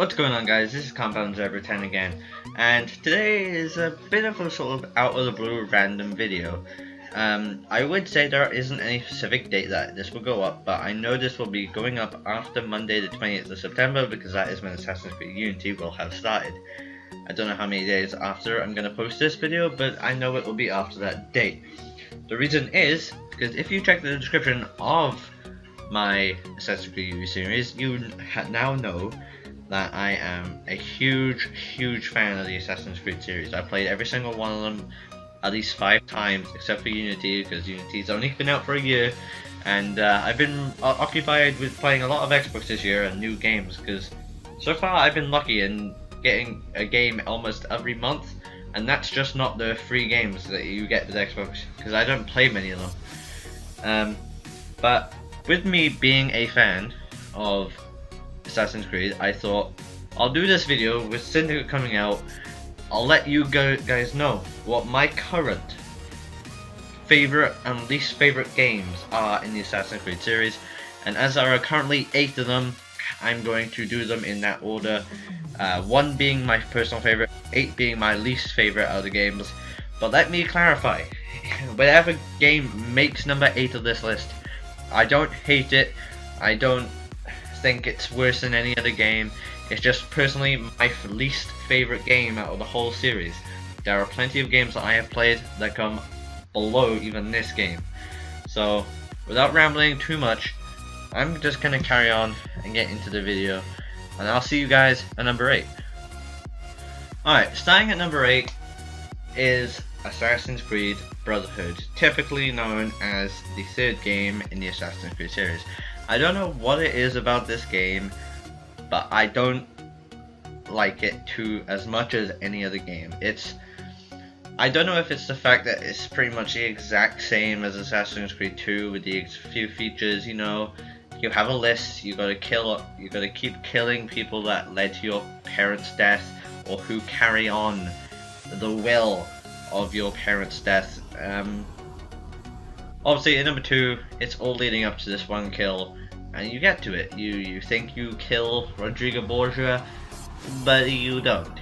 What's going on, guys? This is Compound Zebra 10 again, and today is a bit of a sort of out of the blue random video. I would say there isn't any specific date that this will go up, but I know this will be going up after Monday the 20th of September because that is when Assassin's Creed Unity will have started. I don't know how many days after I'm going to post this video, but I know it will be after that date. The reason is because if you check the description of my Assassin's Creed Unity series, you now know that I am a huge fan of the Assassin's Creed series. I've played every single one of them at least 5 times, except for Unity, because Unity's only been out for a year, and I've been occupied with playing a lot of Xbox this year and new games, because so far I've been lucky in getting a game almost every month, and that's just not the free games that you get with Xbox, because I don't play many of them. But with me being a fan of Assassin's Creed, I thought I'll do this video with Syndicate coming out. I'll let you guys know what my current favorite and least favorite games are in the Assassin's Creed series, and as there are currently 8 of them, I'm going to do them in that order. 1 being my personal favorite, 8 being my least favorite out of the games. But let me clarify, whatever game makes number 8 of this list, I don't hate it, I don't think it's worse than any other game. It's just personally my least favorite game out of the whole series. There are plenty of games that I have played that come below even this game. So without rambling too much, I'm just gonna carry on and get into the video, and I'll see you guys at number 8. Alright, starting at number 8 is Assassin's Creed Brotherhood, typically known as the 3rd game in the Assassin's Creed series. I don't know what it is about this game, but I don't like it as much as any other game. I don't know if it's the fact that it's pretty much the exact same as Assassin's Creed 2 with the few features. You know, you have a list, you gotta keep killing people that led to your parents' death or who carry on the will of your parents' death. Obviously in number 2, it's all leading up to this one kill, and you get to it. You think you kill Rodrigo Borgia, but you don't.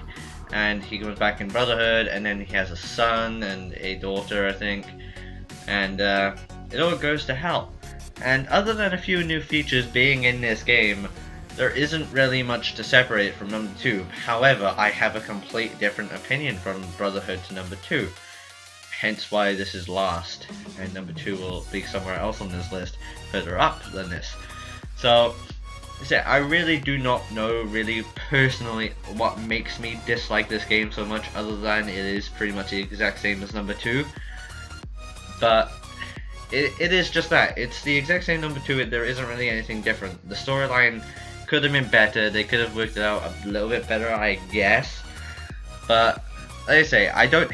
And he goes back in Brotherhood, and then he has a son and a daughter, I think, and it all goes to hell. And other than a few new features being in this game, there isn't really much to separate it from number 2. However, I have a complete different opinion from Brotherhood to number 2. Hence why this is last, and number 2 will be somewhere else on this list, further up than this. So, I really do not know really personally what makes me dislike this game so much, other than it is pretty much the exact same as number 2. But it is just that. It's the exact same number 2, there isn't really anything different. The storyline could have been better, they could have worked it out a little bit better, I guess. But like I say, I don't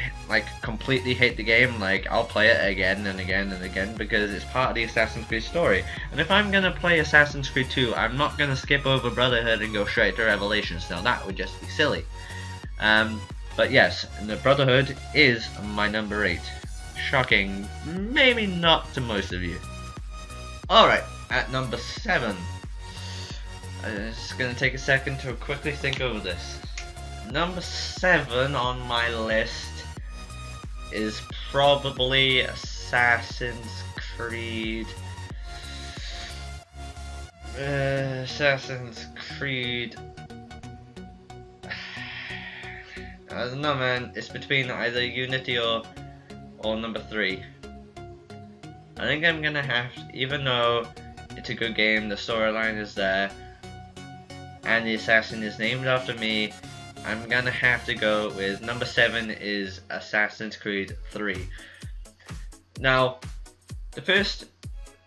completely hate the game. I'll play it again and again and again because it's part of the Assassin's Creed story. And if I'm gonna play Assassin's Creed 2, I'm not gonna skip over Brotherhood and go straight to Revelations. Now that would just be silly. But yes, the Brotherhood is my number 8. Shocking, maybe not to most of you. Alright, at number 7. It's gonna take a second to quickly think over this. Number 7 on my list is probably Assassin's Creed. Assassin's Creed. I don't know, man. It's between either Unity or number 3. I think I'm gonna have to, even though it's a good game, the storyline is there, and the assassin is named after me, I'm gonna have to go with number 7 is Assassin's Creed 3. Now,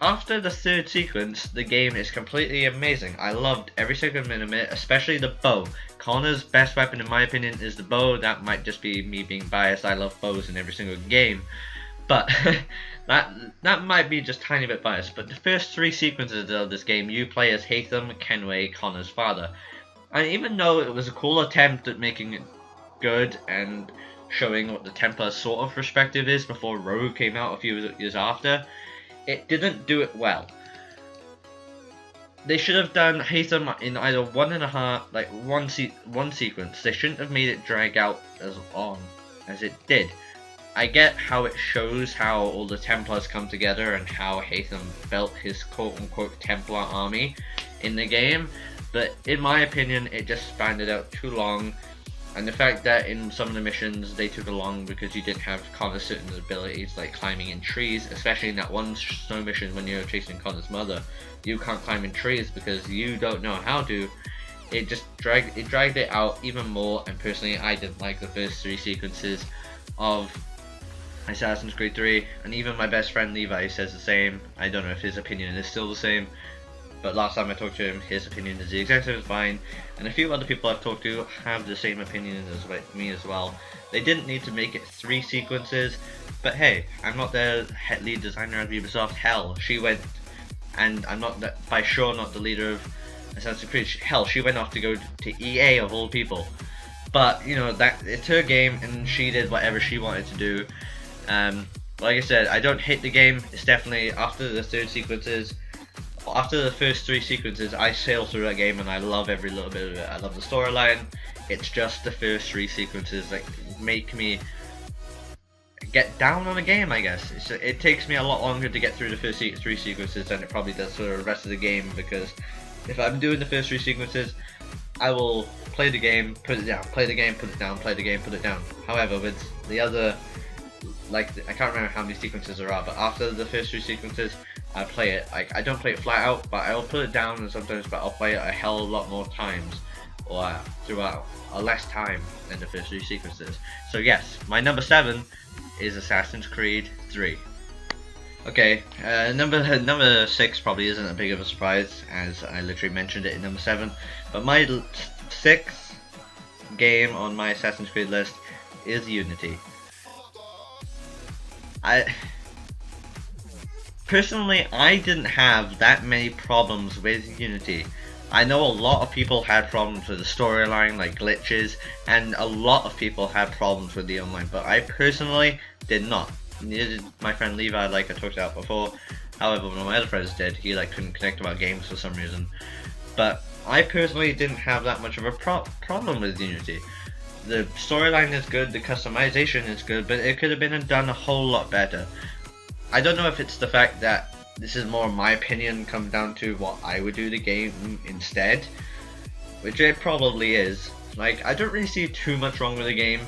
after the 3rd sequence, the game is completely amazing. I loved every single minute of it, especially the bow. Connor's best weapon in my opinion is the bow. That might just be me being biased, I love bows in every single game. But that might be just a tiny bit biased. But the first 3 sequences of this game, you play as Haytham Kenway, Connor's father. And even though it was a cool attempt at making it good and showing what the Templar sort of perspective is before Rogue came out a few years after, it didn't do it well. they should have done Haytham in either one sequence. They shouldn't have made it drag out as long as it did. I get how it shows how all the Templars come together and how Haytham built his quote-unquote Templar army in the game, but in my opinion it just spanned it out too long, and the fact that in some of the missions they took along because you didn't have Connor's certain abilities like climbing in trees, especially in that one snow mission when you're chasing Connor's mother. You can't climb in trees because you don't know how to. It just dragged it out even more, and personally I didn't like the first 3 sequences of Assassin's Creed 3, and even my best friend Levi says the same. I don't know if his opinion is still the same, but last time I talked to him, his opinion is the exact same as mine, and a few other people I've talked to have the same opinion as me as well. They didn't need to make it 3 sequences, but hey, I'm not the head lead designer of Ubisoft. Hell, she went, and I'm not by sure not the leader of Assassin's Creed. Hell, she went off to go to EA of all people. But you know, that it's her game, and she did whatever she wanted to do. Like I said, I don't hate the game. It's definitely after the first 3 sequences, I sail through that game and I love every little bit of it. I love the storyline. It's just the first 3 sequences that make me get down on the game, I guess. It takes me a lot longer to get through the first 3 sequences than it probably does for the rest of the game, because if I'm doing the first 3 sequences, I will play the game, put it down, play the game, put it down, play the game, put it down. However, with the other, like, I can't remember how many sequences there are, but after the first 3 sequences, I play it. Like, I don't play it flat out, but I'll put it down, and sometimes, but I'll play it a hell of a lot more times, or throughout a less time than the first 3 sequences. So yes, my number 7 is Assassin's Creed 3. Okay, number 6 probably isn't a big of a surprise, as I literally mentioned it in number 7, but my 6th game on my Assassin's Creed list is Unity. Personally, I didn't have that many problems with Unity. I know a lot of people had problems with the storyline, like glitches, and a lot of people had problems with the online, but I personally did not. Neither did my friend Levi, like I talked about before. However, one of my other friends did. He couldn't connect to our games for some reason. But I personally didn't have that much of a problem with Unity. The storyline is good, the customization is good, but it could have been done a whole lot better. I don't know if it's the fact that this is more my opinion, comes down to what I would do the game instead, which it probably is. Like, I don't really see too much wrong with the game.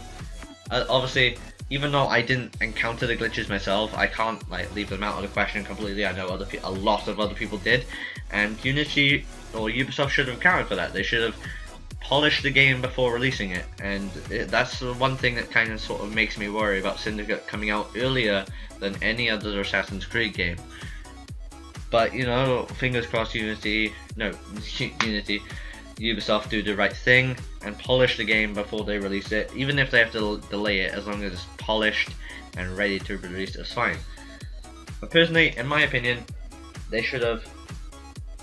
Obviously, even though I didn't encounter the glitches myself, I can't leave them out of the question completely. I know a lot of other people did, and Unity or Ubisoft should have accounted for that. They should have polished the game before releasing it, and that's the one thing that kind of sort of makes me worry about Syndicate coming out earlier than any other Assassin's Creed game. But you know, fingers crossed Unity, Ubisoft do the right thing and polish the game before they release it. Even if they have to delay it, as long as it's polished and ready to be released, it's fine. But personally, in my opinion, they should have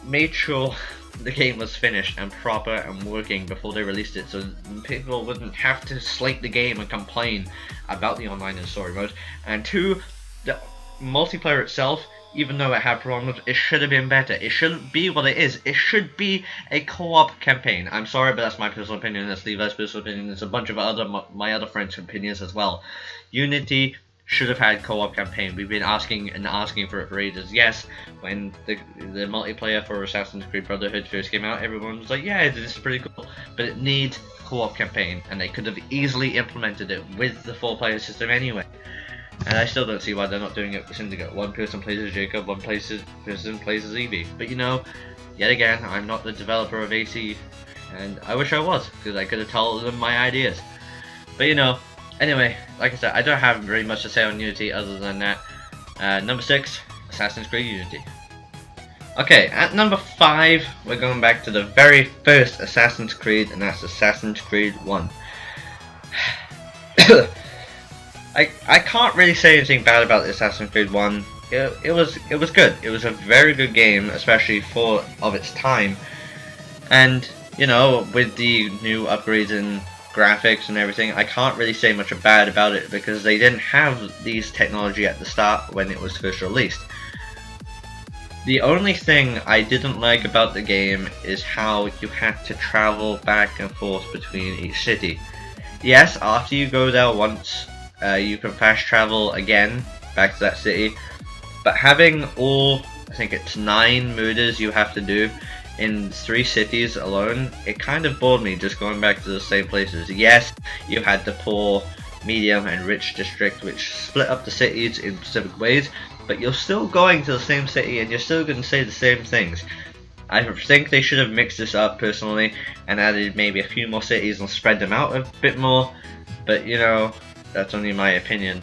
made sure the game was finished and proper and working before they released it, so people wouldn't have to slate the game and complain about the online and story mode. And 2, the multiplayer itself, even though it had problems, it should have been better. It shouldn't be what it is. It should be a co-op campaign. I'm sorry, but that's my personal opinion. That's Levi's personal opinion. There's a bunch of my other friends' opinions as well. Unity should have had co-op campaign. We've been asking for it for ages. Yes, when the multiplayer for Assassin's Creed Brotherhood first came out, everyone was like, yeah, this is pretty cool, but it needs co-op campaign, and they could have easily implemented it with the 4-player system anyway. And I still don't see why they're not doing it for Syndicate. One person plays as Jacob, one person plays as Evie. But you know, yet again, I'm not the developer of AC, and I wish I was, because I could have told them my ideas. But you know, anyway, like I said, I don't have very much to say on Unity other than that. Number 6, Assassin's Creed Unity. Okay, at number 5, we're going back to the very first Assassin's Creed, and that's Assassin's Creed 1. I can't really say anything bad about Assassin's Creed 1. It was good. It was a very good game, especially of its time. And you know, with the new upgrades in graphics and everything, I can't really say much bad about it because they didn't have these technology at the start when it was first released. The only thing I didn't like about the game is how you had to travel back and forth between each city. Yes, after you go there once, you can fast travel again back to that city, but having all, I think it's 9 murders you have to do in 3 cities alone, it kind of bored me just going back to the same places. Yes, you had the poor, medium and rich district which split up the cities in specific ways, but you're still going to the same city and you're still going to say the same things. I think they should have mixed this up personally and added maybe a few more cities and spread them out a bit more, but you know, that's only my opinion.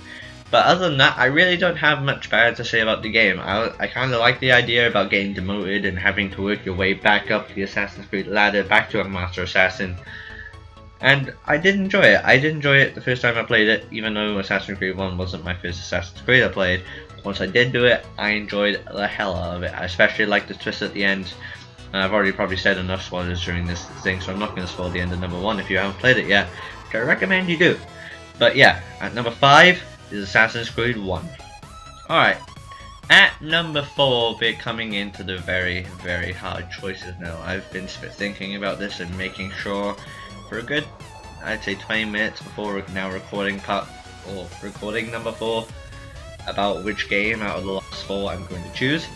But other than that, I really don't have much bad to say about the game. I kind of like the idea about getting demoted and having to work your way back up the Assassin's Creed ladder back to a Master Assassin. And I did enjoy it. I did enjoy it the first time I played it, even though Assassin's Creed 1 wasn't my first Assassin's Creed I played. Once I did do it, I enjoyed the hell out of it. I especially liked the twist at the end. And I've already probably said enough spoilers during this thing, so I'm not going to spoil the end of number 1 if you haven't played it yet, which I recommend you do. But yeah, at number 5 is Assassin's Creed 1. Alright, at number 4 we're coming into the very, very hard choices now. I've been thinking about this and making sure for a good, I'd say 20 minutes before now recording number 4 about which game out of the last 4 I'm going to choose.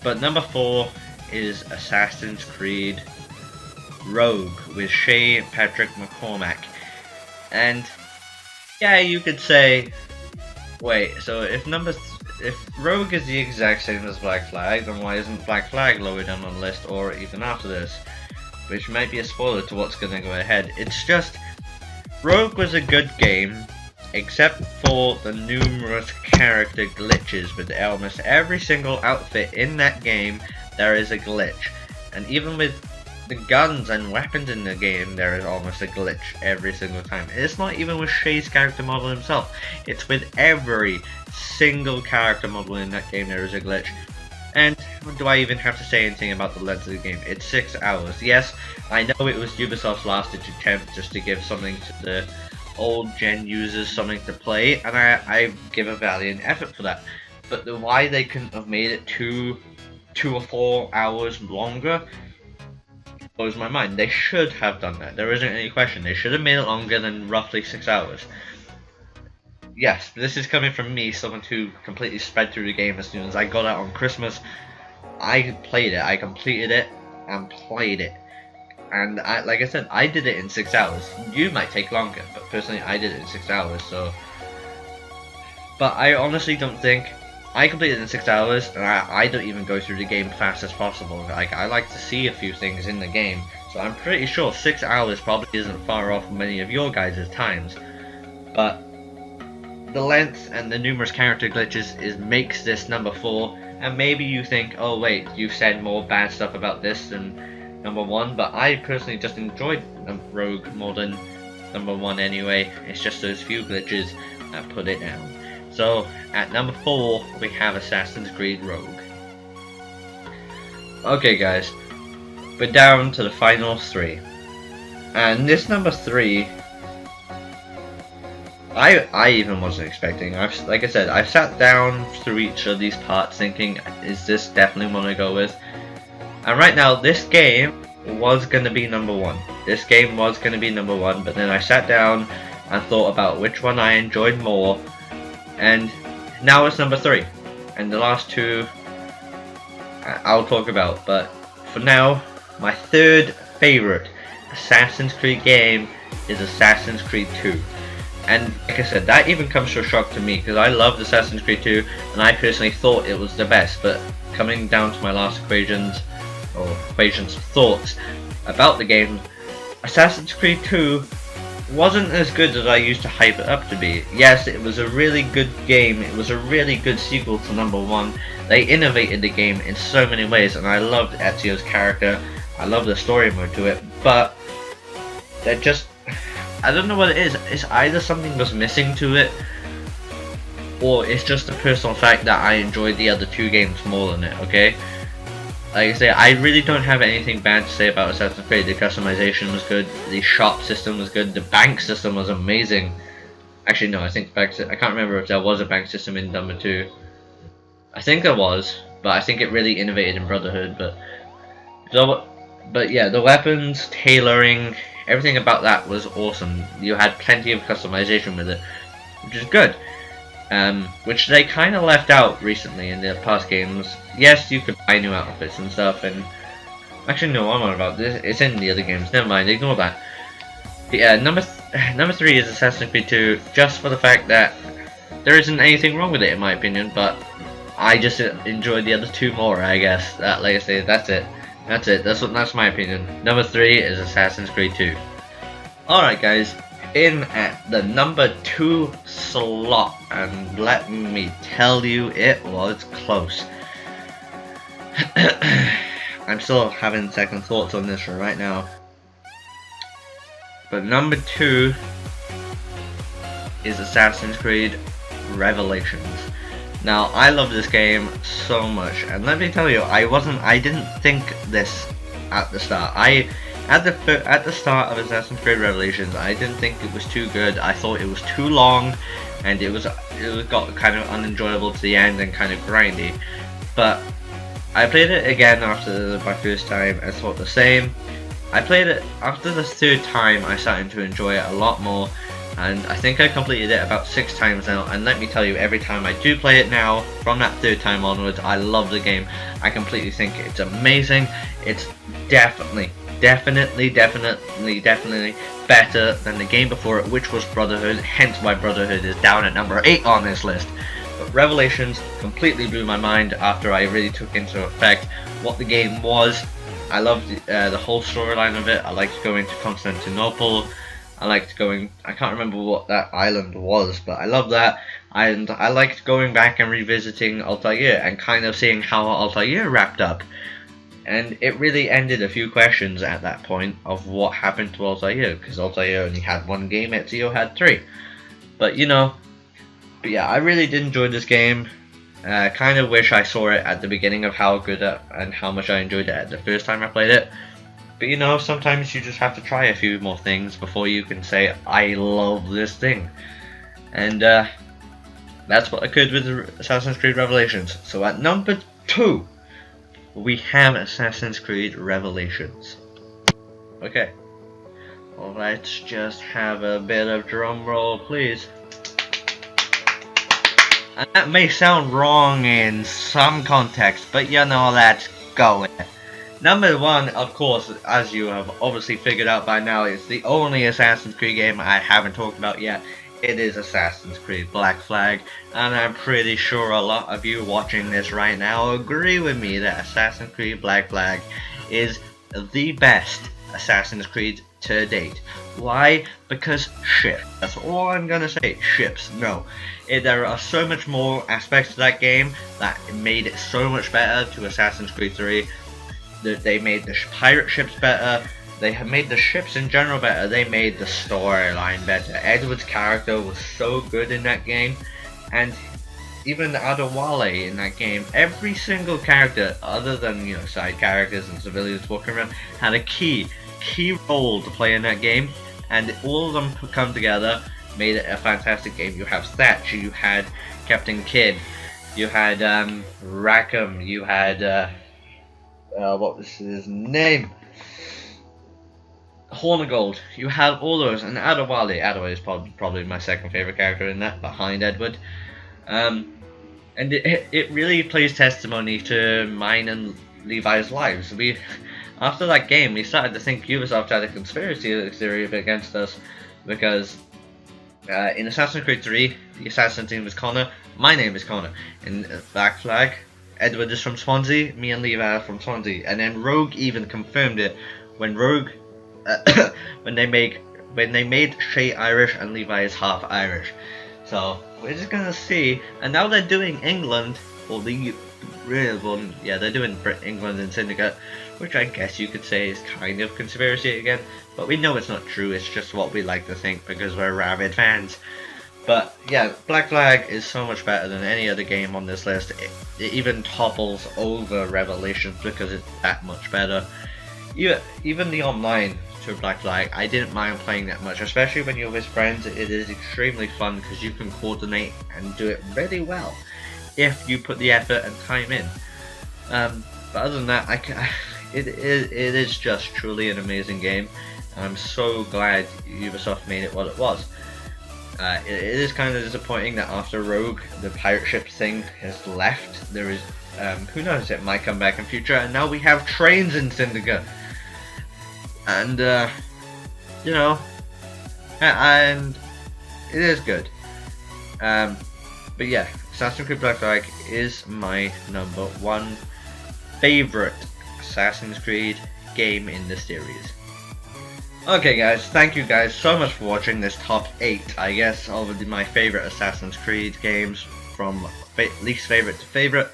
But number 4 is Assassin's Creed Rogue with Shay Patrick McCormack. And yeah, you could say, wait, so if Rogue is the exact same as Black Flag, then why isn't Black Flag lower down on the list or even after this? Which might be a spoiler to what's gonna go ahead. It's just, Rogue was a good game, except for the numerous character glitches. With almost every single outfit in that game, there is a glitch. And even with the guns and weapons in the game, there is almost a glitch every single time. And it's not even with Shay's character model himself, it's with every single character model in that game there is a glitch. And do I even have to say anything about the length of the game? It's 6 hours. Yes, I know it was Ubisoft's last attempt just to give something to the old gen users something to play, and I give a valiant effort for that. But why they couldn't have made it 2 or 4 hours longer blows my mind. They should have done that. There isn't any question. They should have made it longer than roughly 6 hours. Yes, this is coming from me, someone who completely sped through the game as soon as I got out on Christmas. I played it, I completed it, and played it. And like I said, I did it in 6 hours. You might take longer, but personally I did it in 6 hours, so... But I honestly don't think... I completed it in 6 hours, and I don't even go through the game fast as possible. Like, I like to see a few things in the game, so I'm pretty sure 6 hours probably isn't far off many of your guys' times. But the length and the numerous character glitches makes this number 4, and maybe you think, oh wait, you've said more bad stuff about this than number 1, but I personally just enjoyed Rogue more than number 1 anyway. It's just those few glitches that put it down. So at number 4 we have Assassin's Creed Rogue. Okay guys, we're down to the final 3, and this number 3 I even wasn't expecting. Like I said, I've sat down through each of these parts thinking, is this definitely one I go with? And right now, this game was going to be number 1. This game was going to be number 1, but then I sat down and thought about which one I enjoyed more, and now it's number 3. And the last 2 I'll talk about, but for now, my 3rd favorite Assassin's Creed game is Assassin's Creed 2. And like I said, that even comes to a shock to me, because I loved Assassin's Creed 2, and I personally thought it was the best, but coming down to my last equations of thoughts about the game, Assassin's Creed 2 wasn't as good as I used to hype it up to be. Yes, it was a really good game, it was a really good sequel to number 1, they innovated the game in so many ways, and I loved Ezio's character, I loved the story mode to it, but they're just... I don't know what it is. It's either something was missing to it, or it's just a personal fact that I enjoyed the other 2 games more than it, okay? Like I say, I really don't have anything bad to say about Assassin's Creed. The customization was good, the shop system was good, the bank system was amazing. Actually no, I think I can't remember if there was a bank system in number 2. I think there was, but I think it really innovated in Brotherhood. But yeah, the weapons, tailoring, everything about that was awesome. You had plenty of customization with it, which is good. Which they kind of left out recently in the past games. Yes, you could buy new outfits and stuff, and actually no, I'm on about this. It's in the other games. Never mind, ignore that. But yeah, number 3 is Assassin's Creed 2, just for the fact that there isn't anything wrong with it in my opinion, but I just enjoyed the other 2 more, I guess. Like I say, that's it. That's my opinion. Number 3 is Assassin's Creed 2. Alright guys, in at the number 2 slot, and let me tell you, it was close. I'm still having second thoughts on this right now. But number 2 is Assassin's Creed Revelations. Now, I love this game so much, and let me tell you, I didn't think this at the start. At the start of Assassin's Creed Revelations, I didn't think it was too good. I thought it was too long, and it got kind of unenjoyable to the end and kind of grindy. But I played it again after my first time and thought the same. I played it after the 3rd time. I started to enjoy it a lot more, and I think I completed it about 6 times now. And let me tell you, every time I do play it now, from that 3rd time onwards, I love the game. I completely think it's amazing. It's definitely better than the game before it, which was Brotherhood, hence why Brotherhood is down at number 8 on this list. But Revelations completely blew my mind after I really took into effect what the game was. I loved the whole storyline of it. I liked going to Constantinople. I can't remember what that island was, but I loved that. And I liked going back and revisiting Altair and kind of seeing how Altair wrapped up. And it really ended a few questions at that point of what happened to Altair, because Altair only had 1 game, Ezio had 3. But yeah, I really did enjoy this game. Kind of wish I saw it at the beginning of how good and how much I enjoyed it at the first time I played it. But sometimes you just have to try a few more things before you can say, I love this thing. And that's what occurred with Assassin's Creed Revelations. So at number 2, we have Assassin's Creed Revelations. Okay. Well, let's just have a bit of drum roll, please. And that may sound wrong in some context, but let's go with it. Number 1, of course, as you have obviously figured out by now, is the only Assassin's Creed game I haven't talked about yet. It is Assassin's Creed Black Flag, and I'm pretty sure a lot of you watching this right now agree with me that Assassin's Creed Black Flag is the best Assassin's Creed to date. Why? Because ships. That's all I'm gonna say. Ships. No. There are so much more aspects to that game that made it so much better to Assassin's Creed 3. They made the pirate ships better. They have made the ships in general better. They made the storyline better. Edward's character was so good in that game, and even Adewale in that game. Every single character, other than side characters and civilians walking around, had a key role to play in that game, and all of them come together, made it a fantastic game. You have Thatch, you had Captain Kidd, you had Rackham, you had what was his name? Hornigold. You had all those, and Adewale. Adewale is probably my second favorite character in that, behind Edward. And it really plays testimony to mine and Levi's lives. After that game, we started to think Ubisoft had a conspiracy theory against us, because in Assassin's Creed 3, the assassin's name is Connor. My name is Connor. In Black Flag, Edward is from Swansea. Me and Levi are from Swansea. And then Rogue even confirmed it when Rogue, when they made Shay Irish and Levi is half Irish. So we're just gonna see. And now they're doing England, or the real one. Yeah, they're doing England and Syndicate, which I guess you could say is kind of conspiracy again. But we know it's not true. It's just what we like to think because we're rabid fans. But yeah, Black Flag is so much better than any other game on this list. It even topples over Revelations because it's that much better. Even the online to Black Flag, I didn't mind playing that much, especially when you're with friends. It is extremely fun because you can coordinate and do it really well if you put the effort and time in. But other than that, it is just truly an amazing game, and I'm so glad Ubisoft made it what it was. It is kind of disappointing that after Rogue, the pirate ship thing has left. There is, who knows, it might come back in future, and now we have trains in Syndicate. And, you know, and it is good. But yeah, Assassin's Creed Black Flag is my #1 favorite Assassin's Creed game in the series. Okay guys, thank you guys so much for watching this top 8, I guess, of my favorite Assassin's Creed games, from least favorite to favorite.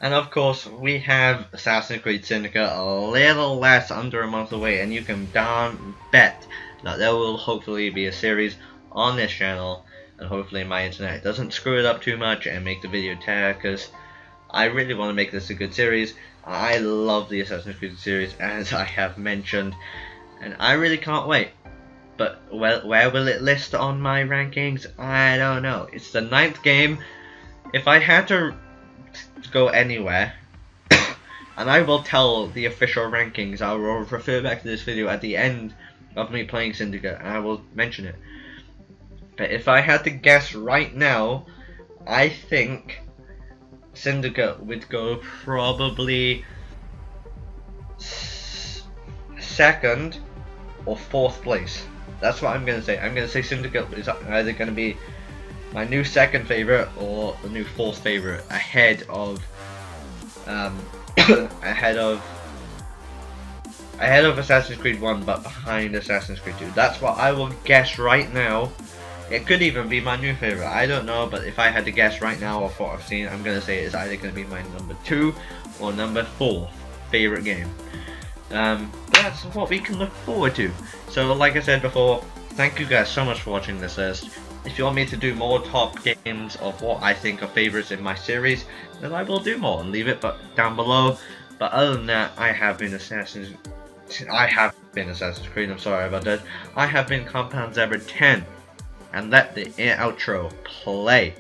And of course, we have Assassin's Creed Syndicate a little less under a month away, and you can darn bet that there will hopefully be a series on this channel, and hopefully my internet doesn't screw it up too much and make the video tear, because I really want to make this a good series. I love the Assassin's Creed series, as I have mentioned, and I really can't wait. But where will it list on my rankings? I don't know. It's the 9th game. If I had to go anywhere, and I will tell the official rankings, I will refer back to this video at the end of me playing Syndicate, and I will mention it. But if I had to guess right now, I think Syndicate would go probably 2nd or 4th place. That's what I'm gonna say. I'm gonna say Syndicate is either gonna be my new 2nd favorite or the new 4th favorite, ahead of ahead of Assassin's Creed 1, but behind Assassin's Creed 2. That's what I will guess right now. It could even be my new favorite, I don't know, but if I had to guess right now of what I've seen, I'm gonna say it's either gonna be my #2 or #4 favorite game. That's what we can look forward to. So like I said before, thank you guys so much for watching this list. If you want me to do more top games of what I think are favorites in my series, then I will do more, and leave it down below. But other than that, I have been Assassin's Creed, I'm sorry about that. I have been Compound Zebra 10, and let the outro play.